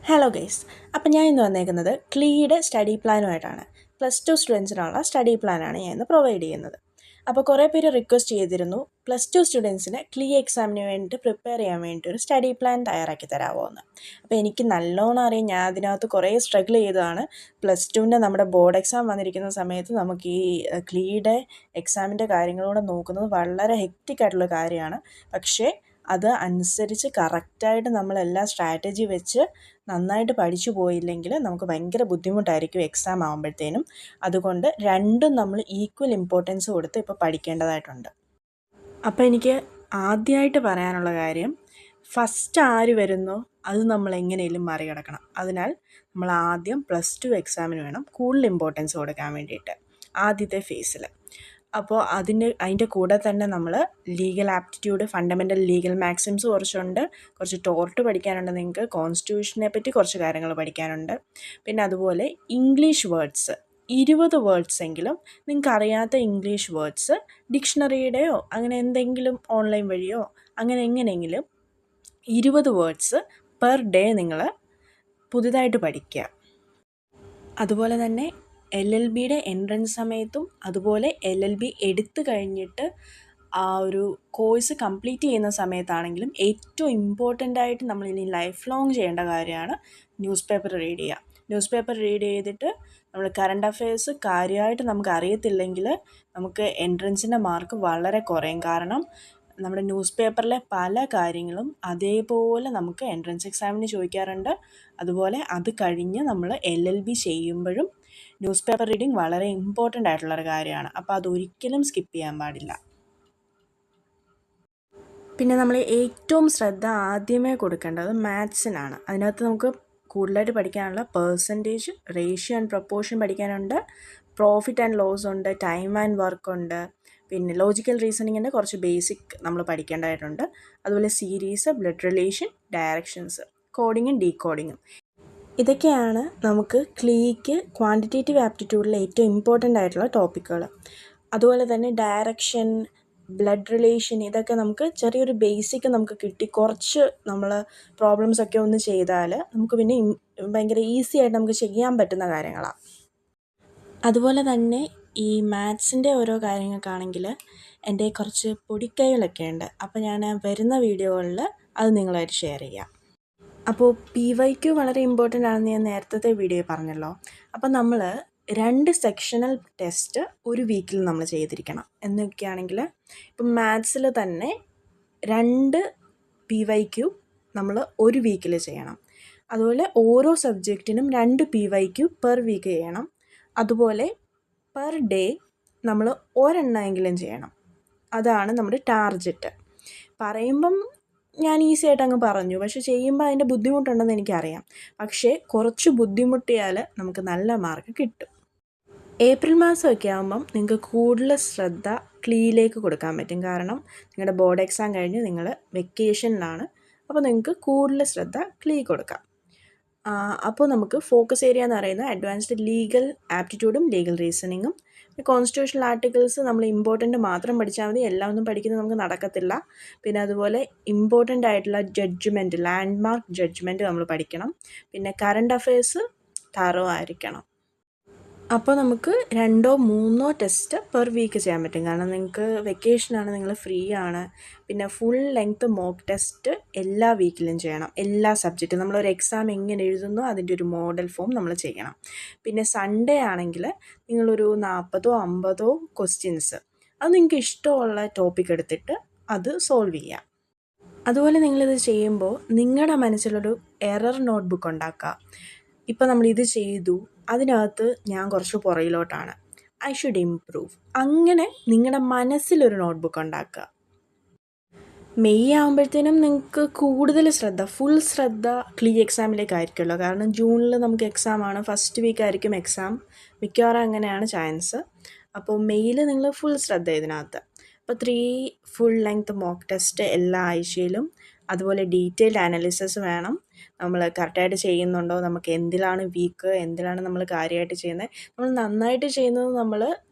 Hello guys, അപ്പം ഞാൻ ഇന്ന് വന്നേക്കുന്നത് ക്ലീയുടെ സ്റ്റഡി പ്ലാനുമായിട്ടാണ്. +2 സ്റ്റുഡൻസിനുള്ള സ്റ്റഡി പ്ലാനാണ് ഞാൻ ഇന്ന് പ്രൊവൈഡ് ചെയ്യുന്നത്. അപ്പോൾ കുറേ പേര് റിക്വസ്റ്റ് ചെയ്തിരുന്നു +2 സ്റ്റുഡൻസിന് ക്ലീ എക്സാമിന് വേണ്ടി പ്രിപ്പയർ ചെയ്യാൻ വേണ്ടി ഒരു സ്റ്റഡി പ്ലാൻ തയ്യാറാക്കി തരാമോ എന്ന്. അപ്പോൾ എനിക്ക് നല്ലോണം അറിയാം, ഞാൻ അതിനകത്ത് കുറേ സ്ട്രഗിൾ ചെയ്തതാണ്. +2ൻ്റെ നമ്മുടെ ബോർഡ് എക്സാം വന്നിരിക്കുന്ന സമയത്ത് നമുക്ക് ഈ ക്ലീയുടെ എക്സാമിൻ്റെ കാര്യങ്ങളൂടെ നോക്കുന്നത് വളരെ ഹെക്റ്റിക് ആയിട്ടുള്ള കാര്യമാണ്. പക്ഷേ അത് അനുസരിച്ച് കറക്റ്റായിട്ട് നമ്മളെല്ലാ സ്ട്രാറ്റജി വെച്ച് നന്നായിട്ട് പഠിച്ചു പോയില്ലെങ്കിൽ നമുക്ക് ഭയങ്കര ബുദ്ധിമുട്ടായിരിക്കും എക്സാം ആകുമ്പോഴത്തേനും. അതുകൊണ്ട് രണ്ടും നമ്മൾ ഈക്വൽ ഇമ്പോർട്ടൻസ് കൊടുത്ത് ഇപ്പോൾ പഠിക്കേണ്ടതായിട്ടുണ്ട്. അപ്പോൾ എനിക്ക് ആദ്യമായിട്ട് പറയാനുള്ള കാര്യം, ഫസ്റ്റ് ആര് വരുന്നോ അത് നമ്മൾ എങ്ങനെയും മറികടക്കണം. അതിനാൽ നമ്മൾ ആദ്യം +2 എക്സാമിന് വേണം കൂടുതൽ ഇമ്പോർട്ടൻസ് കൊടുക്കാൻ വേണ്ടിയിട്ട് ആദ്യത്തെ ഫേസിൽ. അപ്പോൾ അതിൻ്റെ കൂടെ തന്നെ നമ്മൾ legal aptitude, fundamental legal maxims കുറച്ചുണ്ട്, കുറച്ച് ടോർട്ട് പഠിക്കാനുണ്ട്, നിങ്ങൾക്ക് കോൺസ്റ്റിറ്റ്യൂഷനെ പറ്റി കുറച്ച് കാര്യങ്ങൾ പഠിക്കാനുണ്ട്. പിന്നെ അതുപോലെ ഇംഗ്ലീഷ് വേർഡ്സ് 20 വേർഡ്സ് എങ്കിലും നിങ്ങൾക്ക് അറിയാത്ത ഇംഗ്ലീഷ് വേർഡ്സ് ഡിക്ഷണറിയുടെയോ അങ്ങനെ എന്തെങ്കിലും ഓൺലൈൻ വഴിയോ അങ്ങനെ എങ്ങനെയെങ്കിലും 20 വേർഡ്സ് പെർ ഡേ നിങ്ങൾ പുതുതായിട്ട് പഠിക്കുക. അതുപോലെ തന്നെ LLBയുടെ എൻട്രൻസ് സമയത്തും അതുപോലെ LLB എടുത്തു കഴിഞ്ഞിട്ട് ആ ഒരു കോഴ്സ് കംപ്ലീറ്റ് ചെയ്യുന്ന സമയത്താണെങ്കിലും ഏറ്റവും ഇമ്പോർട്ടൻ്റ് ആയിട്ട് നമ്മൾ ഇനി ലൈഫ് ലോങ് ചെയ്യേണ്ട കാര്യമാണ് ന്യൂസ് പേപ്പർ റീഡ് ചെയ്യുക. ന്യൂസ് പേപ്പർ റീഡ് ചെയ്തിട്ട് നമ്മൾ കറണ്ട് അഫെയർസ് കാര്യമായിട്ട് നമുക്ക് അറിയത്തില്ലെങ്കിൽ നമുക്ക് എൻട്രൻസിൻ്റെ മാർക്ക് വളരെ കുറയും. കാരണം നമ്മുടെ ന്യൂസ് പേപ്പറിലെ പല കാര്യങ്ങളും അതേപോലെ നമുക്ക് എൻട്രൻസ് എക്സാമിന് ചോദിക്കാറുണ്ട്. അതുപോലെ അത് കഴിഞ്ഞ് നമ്മൾ LLB ചെയ്യുമ്പോഴും ന്യൂസ് പേപ്പർ റീഡിങ് വളരെ ഇമ്പോർട്ടൻ്റ് ആയിട്ടുള്ളൊരു കാര്യമാണ്. അപ്പോൾ അതൊരിക്കലും സ്കിപ്പ് ചെയ്യാൻ പാടില്ല. പിന്നെ നമ്മൾ ഏറ്റവും ശ്രദ്ധ ആദ്യമേ കൊടുക്കേണ്ടത് മാത്സിനാണ്. അതിനകത്ത് നമുക്ക് കൂടുതലായിട്ട് പഠിക്കാനുള്ള പെർസെൻറ്റേജ്, റേഷ്യോ ആൻഡ് പ്രൊപ്പോർഷൻ പഠിക്കാനുണ്ട്, പ്രോഫിറ്റ് ആൻഡ് ലോസ് ഉണ്ട്, ടൈം ആൻഡ് വർക്ക് ഉണ്ട്, പിന്നെ ലോജിക്കൽ റീസണിങ്ങിൻ്റെ കുറച്ച് ബേസിക് നമ്മൾ പഠിക്കേണ്ടതായിട്ടുണ്ട്. അതുപോലെ സീരീസ്, ബ്ലഡ് റിലേഷൻ, ഡയറക്ഷൻസ്, കോഡിങ്ങും ഡീകോഡിങ്ങും. ഇതൊക്കെയാണ് നമുക്ക് ക്ലീക്ക് ക്വാണ്ടിറ്റേറ്റീവ് ആപ്റ്റിറ്റ്യൂഡിൽ ഏറ്റവും ഇമ്പോർട്ടൻ്റ് ആയിട്ടുള്ള ടോപ്പിക്കുകൾ. അതുപോലെ തന്നെ ഡയറക്ഷൻ, ബ്ലഡ് റിലേഷൻ, ഇതൊക്കെ നമുക്ക് ചെറിയൊരു ബേസിക് നമുക്ക് കിട്ടി കുറച്ച് നമ്മൾ പ്രോബ്ലംസൊക്കെ ഒന്ന് ചെയ്താൽ നമുക്ക് പിന്നെ ഭയങ്കര ഈസി ആയിട്ട് നമുക്ക് ചെയ്യാൻ പറ്റുന്ന കാര്യങ്ങളാണ്. അതുപോലെ തന്നെ ഈ മാത്സിൻ്റെ ഓരോ കാര്യങ്ങൾക്കാണെങ്കിൽ എൻ്റെ കുറച്ച് പൊടിക്കൈകളൊക്കെ ഉണ്ട്. അപ്പോൾ ഞാൻ വരുന്ന വീഡിയോകളിൽ അത് നിങ്ങളായിട്ട് ഷെയർ ചെയ്യാം. അപ്പോൾ PYQ വളരെ ഇമ്പോർട്ടൻ്റ് ആണെന്ന് ഞാൻ നേരത്തെ വീഡിയോയിൽ പറഞ്ഞല്ലോ. അപ്പോൾ നമ്മൾ 2 സെക്ഷണൽ ടെസ്റ്റ് ഒരു വീക്കിൽ നമ്മൾ ചെയ്തിരിക്കണം എന്നൊക്കെയാണെങ്കിൽ, ഇപ്പം മാത്സിൽ തന്നെ 2 PYQ നമ്മൾ ഒരു വീക്കിൽ ചെയ്യണം. അതുപോലെ ഓരോ സബ്ജക്റ്റിനും 2 PYQ പെർ വീക്ക് ചെയ്യണം. അതുപോലെ പെർ ഡേ നമ്മൾ ഒരെണ്ണമെങ്കിലും ചെയ്യണം. അതാണ് നമ്മുടെ ടാർജറ്റ്. പറയുമ്പം ഞാൻ ഈസി ആയിട്ട് അങ്ങ് പറഞ്ഞു, പക്ഷെ ചെയ്യുമ്പോൾ അതിൻ്റെ ബുദ്ധിമുട്ടുണ്ടെന്ന് എനിക്കറിയാം. പക്ഷേ കുറച്ച് ബുദ്ധിമുട്ടിയാൽ നമുക്ക് നല്ല മാർക്ക് കിട്ടും. ഏപ്രിൽ മാസമൊക്കെ ആകുമ്പം നിങ്ങൾക്ക് കൂടുതൽ ശ്രദ്ധ ക്ലീയിലേക്ക് കൊടുക്കാൻ പറ്റും. കാരണം നിങ്ങളുടെ ബോർഡ് എക്സാം കഴിഞ്ഞ് നിങ്ങൾ വെക്കേഷനിലാണ്. അപ്പോൾ നിങ്ങൾക്ക് കൂടുതൽ ശ്രദ്ധ ക്ലീ കൊടുക്കാം. അപ്പോൾ നമുക്ക് ഫോക്കസ് ഏരിയ എന്ന് പറയുന്നത് അഡ്വാൻസ്ഡ് ലീഗൽ ആപ്റ്റിറ്റ്യൂഡും ലീഗൽ റീസണിങ്ങും. കോൺസ്റ്റിറ്റ്യൂഷണൽ ആർട്ടിക്കിൾസ് നമ്മൾ ഇമ്പോർട്ടൻ്റ് മാത്രം പഠിച്ചാൽ മതി, എല്ലാം ഒന്നും പഠിക്കുന്നത് നമുക്ക് നടക്കത്തില്ല. പിന്നെ അതുപോലെ ഇമ്പോർട്ടൻ്റ് ആയിട്ടുള്ള ജഡ്ജ്മെൻറ്റ്, ലാൻഡ്മാർക്ക് ജഡ്ജ്മെൻറ്റ് നമ്മൾ പഠിക്കണം. പിന്നെ കറണ്ട് അഫെയർസ് തറോ ആയിരിക്കണം. അപ്പോൾ നമുക്ക് 2-3 ടെസ്റ്റ് പെർ വീക്ക് ചെയ്യാൻ പറ്റും. കാരണം നിങ്ങൾക്ക് വെക്കേഷനാണ്, നിങ്ങൾ ഫ്രീ ആണ്. പിന്നെ ഫുൾ ലെങ്ത് മോക്ക് ടെസ്റ്റ് എല്ലാ വീക്കിലും ചെയ്യണം. എല്ലാ സബ്ജക്റ്റും നമ്മളൊരു എക്സാം എങ്ങനെ എഴുതുന്നോ അതിൻ്റെ ഒരു മോഡൽ ഫോം നമ്മൾ ചെയ്യണം. പിന്നെ സൺഡേ ആണെങ്കിൽ നിങ്ങളൊരു 40-50 ക്വസ്റ്റ്യൻസ്, അത് നിങ്ങൾക്ക് ഇഷ്ടമുള്ള ടോപ്പിക് എടുത്തിട്ട് അത് സോൾവ് ചെയ്യാം. അതുപോലെ നിങ്ങളിത് ചെയ്യുമ്പോൾ നിങ്ങളുടെ മനസ്സിലൊരു എറർ നോട്ട്ബുക്ക് ഉണ്ടാക്കുക. ഇപ്പോൾ നമ്മളിത് ചെയ്തു, അതിനകത്ത് ഞാൻ കുറച്ച് പുറകിലോട്ടാണ്, ഐ ഷുഡ് ഇംപ്രൂവ്. അങ്ങനെ നിങ്ങളുടെ മനസ്സിലൊരു നോട്ട്ബുക്ക് ഉണ്ടാക്കുക. മെയ് ആകുമ്പോഴത്തേനും നിങ്ങൾക്ക് കൂടുതൽ ശ്രദ്ധ, ഫുൾ ശ്രദ്ധ ക്ലീ എക്സാമിലേക്കായിരിക്കുമല്ലോ. കാരണം ജൂണിൽ നമുക്ക് എക്സാമാണ്, ഫസ്റ്റ് വീക്കായിരിക്കും എക്സാം, മിക്കവാറും അങ്ങനെയാണ് ചാൻസ്. അപ്പോൾ മെയ്യിൽ നിങ്ങൾ ഫുൾ ശ്രദ്ധ ഇതിനകത്ത്. അപ്പോൾ 3 ഫുൾ ലെങ്ത് മോക്ക് ടെസ്റ്റ് എല്ലാ ആഴ്ചയിലും. അതുപോലെ ഡീറ്റെയിൽഡ് അനാലിസിസ് വേണം. നമ്മൾ കറക്റ്റായിട്ട് ചെയ്യുന്നുണ്ടോ, നമുക്ക് എന്തിലാണ് വീക്ക്, എന്തിലാണ് നമ്മൾ കാര്യമായിട്ട് ചെയ്യുന്നത്. നമ്മൾ നന്നായിട്ട് ചെയ്യുന്നത് നമ്മൾ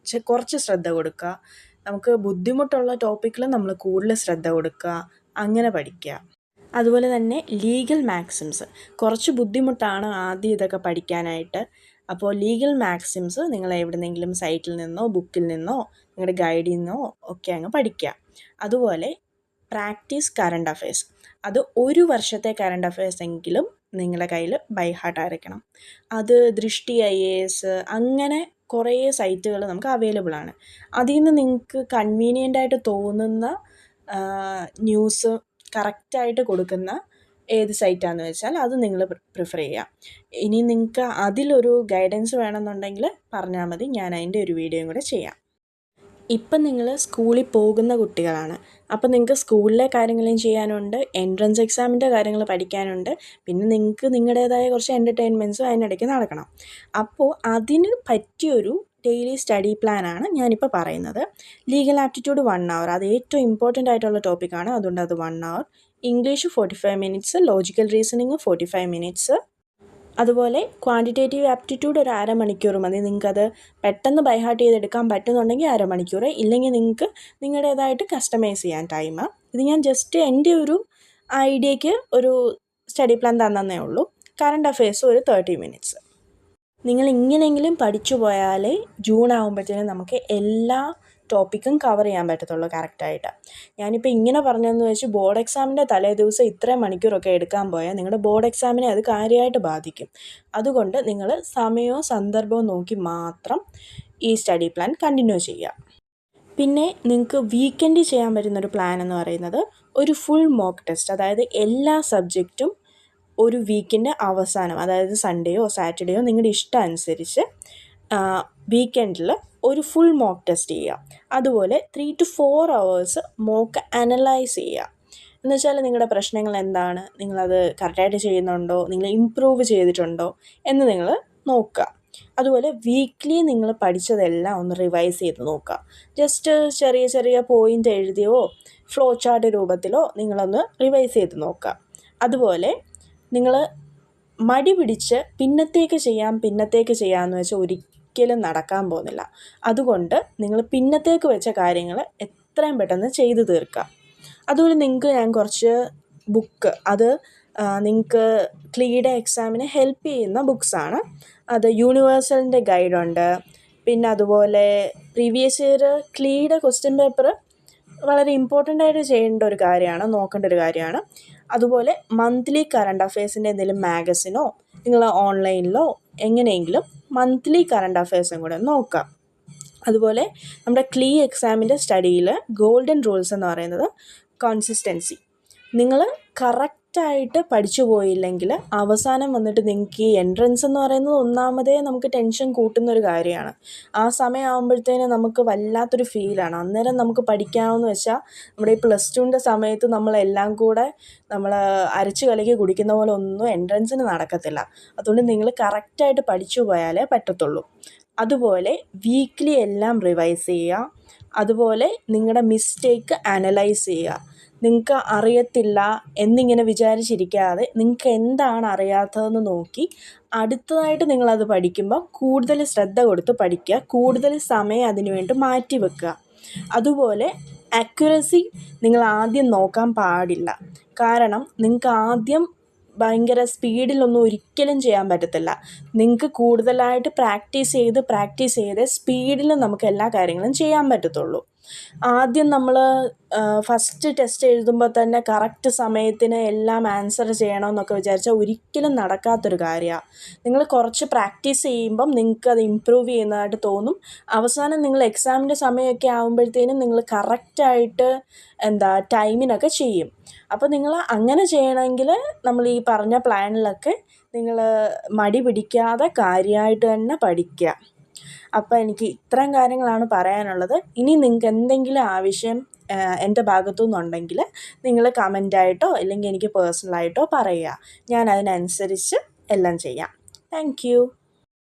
കുറച്ച് ശ്രദ്ധ കൊടുക്കുക. നമുക്ക് ബുദ്ധിമുട്ടുള്ള ടോപ്പിക്കിൽ നമ്മൾ കൂടുതൽ ശ്രദ്ധ കൊടുക്കുക. അങ്ങനെ പഠിക്കുക. അതുപോലെ തന്നെ ലീഗൽ മാക്സിംസ് കുറച്ച് ബുദ്ധിമുട്ടാണ് ആദ്യം ഇതൊക്കെ പഠിക്കാനായിട്ട്. അപ്പോൾ ലീഗൽ മാക്സിംസ് നിങ്ങൾ എവിടെന്നെങ്കിലും സൈറ്റിൽ നിന്നോ ബുക്കിൽ നിന്നോ നിങ്ങളുടെ ഗൈഡിൽ നിന്നോ ഒക്കെ അങ്ങ് പഠിക്കുക. അതുപോലെ പ്രാക്ടീസ് കറണ്ട് അഫയേഴ്സ്. അത് 1 വർഷത്തെ കറണ്ട് അഫയേഴ്സ് എങ്കിലും നിങ്ങളുടെ കയ്യിൽ ബൈ ഹാർട്ട് ആയിരിക്കണം. അത് ദൃഷ്ടി IAS അങ്ങനെ കുറേ സൈറ്റുകൾ നമുക്ക് അവൈലബിൾ ആണ്. അതിൽ നിന്ന് നിങ്ങൾക്ക് കൺവീനിയൻ്റ് ആയിട്ട് തോന്നുന്ന ന്യൂസ് കറക്റ്റായിട്ട് കൊടുക്കുന്ന ഏത് സൈറ്റാണെന്ന് വെച്ചാൽ അത് നിങ്ങൾ പ്രിഫർ ചെയ്യുക. ഇനി നിങ്ങൾക്ക് അതിലൊരു ഗൈഡൻസ് വേണമെന്നുണ്ടെങ്കിൽ പറഞ്ഞാൽ മതി, ഞാൻ അതിൻ്റെ ഒരു വീഡിയോയും കൂടെ ചെയ്യാം. ഇപ്പം നിങ്ങൾ സ്കൂളിൽ പോകുന്ന കുട്ടികളാണ്, അപ്പോൾ നിങ്ങൾക്ക് സ്കൂളിലെ കാര്യങ്ങളും ചെയ്യാനുണ്ട്, എൻട്രൻസ് എക്സാമിൻ്റെ കാര്യങ്ങൾ പഠിക്കാനുണ്ട്, പിന്നെ നിങ്ങൾക്ക് നിങ്ങളുടേതായ കുറച്ച് എൻ്റർടൈൻമെൻറ്റ്സും അതിനിടയ്ക്ക് നടക്കണം. അപ്പോൾ അതിന് പറ്റിയൊരു ഡെയിലി സ്റ്റഡി പ്ലാനാണ് ഞാനിപ്പോൾ പറയുന്നത്. ലീഗൽ ആപ്റ്റിറ്റ്യൂഡ് 1 hour, അത് ഏറ്റവും ഇമ്പോർട്ടൻ്റ് ആയിട്ടുള്ള ടോപ്പിക്കാണ്, അതുകൊണ്ട് അത് 1 hour. English 45 minutes, logical reasoning 45 minutes. അതുപോലെ ക്വാണ്ടിറ്റേറ്റീവ് ആപ്റ്റിറ്റ്യൂഡ് ഒരു 1/2 മണിക്കൂർ മതി. നിങ്ങൾക്കത് പെട്ടെന്ന് ബൈ ഹാർട്ട് ചെയ്തെടുക്കാൻ പറ്റുന്നുണ്ടെങ്കിൽ 1/2 മണിക്കൂർ, ഇല്ലെങ്കിൽ നിങ്ങൾക്ക് നിങ്ങളുടേതായിട്ട് കസ്റ്റമൈസ് ചെയ്യാൻ ടൈം. ഇത് ഞാൻ ജസ്റ്റ് എൻ്റെ ഒരു ഐഡിയയ്ക്ക് ഒരു സ്റ്റഡി പ്ലാൻ തന്നേ ഉള്ളൂ. കറണ്ട് അഫയേഴ്സ് ഒരു 30 minutes. നിങ്ങൾ ഇങ്ങനെയെങ്കിലും പഠിച്ചു പോയാലേ ജൂൺ ആകുമ്പോഴത്തേനും നമുക്ക് എല്ലാ ടോപ്പിക്കും കവർ ചെയ്യാൻ പറ്റത്തുള്ളൂ കറക്റ്റായിട്ട്. ഞാനിപ്പോൾ ഇങ്ങനെ പറഞ്ഞതെന്ന് വെച്ച് ബോർഡ് എക്സാമിൻ്റെ തലേ ദിവസം ഇത്രയും മണിക്കൂറൊക്കെ എടുക്കാൻ പോയാൽ നിങ്ങളുടെ ബോർഡ് എക്സാമിനെ അത് കാര്യമായിട്ട് ബാധിക്കും. അതുകൊണ്ട് നിങ്ങൾ സമയവും സന്ദർഭവും നോക്കി മാത്രം ഈ സ്റ്റഡി പ്ലാൻ കണ്ടിന്യൂ ചെയ്യുക. പിന്നെ നിങ്ങൾക്ക് വീക്കെൻഡിൽ ചെയ്യാൻ പറ്റുന്നൊരു പ്ലാൻ എന്ന് പറയുന്നത് ഒരു ഫുൾ മോക്ക് ടെസ്റ്റ്, അതായത് എല്ലാ സബ്ജക്റ്റും ഒരു വീക്കിൻ്റെ അവസാനം, അതായത് സൺഡേയോ സാറ്റർഡേയോ നിങ്ങളുടെ ഇഷ്ടം അനുസരിച്ച് വീക്കെൻഡിൽ ഒരു ഫുൾ മോക്ക് ടെസ്റ്റ് ചെയ്യുക. അതുപോലെ 3 to 4 hours മോക്ക് അനലൈസ് ചെയ്യുക. എന്ന് വെച്ചാൽ നിങ്ങളുടെ പ്രശ്നങ്ങൾ എന്താണ്, നിങ്ങളത് കറക്റ്റായിട്ട് ചെയ്യുന്നുണ്ടോ, നിങ്ങൾ ഇമ്പ്രൂവ് ചെയ്തിട്ടുണ്ടോ എന്ന് നിങ്ങൾ നോക്കുക. അതുപോലെ വീക്ക്ലി നിങ്ങൾ പഠിച്ചതെല്ലാം ഒന്ന് റിവൈസ് ചെയ്ത് നോക്കുക. ജസ്റ്റ് ചെറിയ ചെറിയ പോയിൻ്റ് എഴുതിയോ ഫ്ലോ ചാർട്ട് രൂപത്തിലോ നിങ്ങളൊന്ന് റിവൈസ് ചെയ്ത് നോക്കുക. അതുപോലെ നിങ്ങൾ മടി പിടിച്ച് പിന്നത്തേക്ക് ചെയ്യാമെന്ന് വെച്ചാൽ ഒരിക്കലും നടക്കാൻ പോകുന്നില്ല. അതുകൊണ്ട് നിങ്ങൾ പിന്നത്തേക്ക് വെച്ച കാര്യങ്ങൾ എത്രയും പെട്ടെന്ന് ചെയ്തു തീർക്കുക. അതുപോലെ നിങ്ങൾക്ക് ഞാൻ കുറച്ച് ബുക്ക്, അത് നിങ്ങൾക്ക് ക്ലീയുടെ എക്സാമിന് ഹെൽപ്പ് ചെയ്യുന്ന ബുക്സാണ്. അത് യൂണിവേഴ്സലിൻ്റെ ഗൈഡുണ്ട്, പിന്നെ അതുപോലെ പ്രീവിയസ് ഇയർ ക്ലീയുടെ ക്വസ്റ്റ്യൻ പേപ്പർ വളരെ ഇമ്പോർട്ടൻ്റ് ആയിട്ട് ചെയ്യേണ്ട ഒരു കാര്യമാണ്, നോക്കേണ്ട ഒരു കാര്യമാണ്. അതുപോലെ മന്ത്ലി കറണ്ട് അഫയേഴ്സിൻ്റെ എന്തെങ്കിലും മാഗസിനോ നിങ്ങൾ ഓൺലൈനിലോ എങ്ങനെയെങ്കിലും മന്ത്ലി കറണ്ട് അഫയേഴ്സും കൂടെ നോക്കാം. അതുപോലെ നമ്മുടെ ക്ലീ എക്സാമിൻ്റെ സ്റ്റഡിയിൽ ഗോൾഡൻ റൂൾസ് എന്ന് പറയുന്നത് കൺസിസ്റ്റൻസി. നിങ്ങൾ കറക്റ്റായിട്ട് പഠിച്ചു പോയില്ലെങ്കിൽ അവസാനം വന്നിട്ട് നിങ്ങൾക്ക് ഈ എൻട്രൻസ് എന്ന് പറയുന്നത് ഒന്നാമതേ നമുക്ക് ടെൻഷൻ കൂട്ടുന്നൊരു കാര്യമാണ്. ആ സമയമാകുമ്പോഴത്തേനും നമുക്ക് വല്ലാത്തൊരു ഫീലാണ്. അന്നേരം നമുക്ക് പഠിക്കാമെന്ന് വെച്ചാൽ നമ്മുടെ ഈ +2ൻ്റെ സമയത്ത് നമ്മളെല്ലാം കൂടെ നമ്മൾ അരച്ച് കലക്കി കുടിക്കുന്ന പോലെ ഒന്നും എൻട്രൻസിന് നടക്കത്തില്ല. അതുകൊണ്ട് നിങ്ങൾ കറക്റ്റായിട്ട് പഠിച്ചു പോയാലേ പറ്റത്തുള്ളൂ. അതുപോലെ വീക്ക്ലി എല്ലാം റിവൈസ് ചെയ്യുക. അതുപോലെ നിങ്ങളുടെ മിസ്റ്റേക്ക് അനലൈസ് ചെയ്യുക. നിങ്ങൾക്ക് അറിയത്തില്ല എന്നിങ്ങനെ വിചാരിച്ചിരിക്കാതെ നിങ്ങൾക്ക് എന്താണ് അറിയാത്തതെന്ന് നോക്കി അടുത്തതായിട്ട് നിങ്ങളത് പഠിക്കുമ്പോൾ കൂടുതൽ ശ്രദ്ധ കൊടുത്ത് പഠിക്കുക, കൂടുതൽ സമയം അതിനു വേണ്ടി മാറ്റി വെക്കുക. അതുപോലെ അക്യുറസി നിങ്ങൾ ആദ്യം നോക്കാൻ പാടില്ല. കാരണം നിങ്ങൾക്ക് ആദ്യം ഭയങ്കര സ്പീഡിലൊന്നും ഒരിക്കലും ചെയ്യാൻ പറ്റത്തില്ല. നിങ്ങൾക്ക് കൂടുതലായിട്ട് പ്രാക്ടീസ് ചെയ്ത് സ്പീഡിൽ നമുക്ക് എല്ലാ കാര്യങ്ങളും ചെയ്യാൻ പറ്റത്തുള്ളൂ. ആദ്യം നമ്മൾ ഫസ്റ്റ് ടെസ്റ്റ് എഴുതുമ്പോൾ തന്നെ കറക്റ്റ് സമയത്തിന് എല്ലാം ആൻസർ ചെയ്യണമെന്നൊക്കെ വിചാരിച്ചാൽ ഒരിക്കലും നടക്കാത്തൊരു കാര്യമാണ്. നിങ്ങൾ കുറച്ച് പ്രാക്ടീസ് ചെയ്യുമ്പം നിങ്ങൾക്കത് ഇമ്പ്രൂവ് ചെയ്യുന്നതായിട്ട് തോന്നും. അവസാനം നിങ്ങൾ എക്സാമിൻ്റെ സമയമൊക്കെ ആകുമ്പോഴത്തേനും നിങ്ങൾ കറക്റ്റായിട്ട് ടൈമിനൊക്കെ ചെയ്യും. അപ്പോൾ നിങ്ങൾ അങ്ങനെ ചെയ്യണമെങ്കിൽ നമ്മൾ ഈ പറഞ്ഞ പ്ലാനിലൊക്കെ നിങ്ങൾ മടി പിടിക്കാതെ കാര്യമായിട്ട് തന്നെ പഠിക്കുക. അപ്പോൾ എനിക്ക് ഇത്രയും കാര്യങ്ങളാണ് പറയാനുള്ളത്. ഇനി നിങ്ങൾക്ക് എന്തെങ്കിലും ആവശ്യം എൻ്റെ ഭാഗത്തു നിന്നുണ്ടെങ്കിൽ നിങ്ങൾ കമൻ്റായിട്ടോ അല്ലെങ്കിൽ എനിക്ക് പേഴ്സണലായിട്ടോ പറയുക. ഞാൻ അതിനനുസരിച്ച് എല്ലാം ചെയ്യാം. Thank you.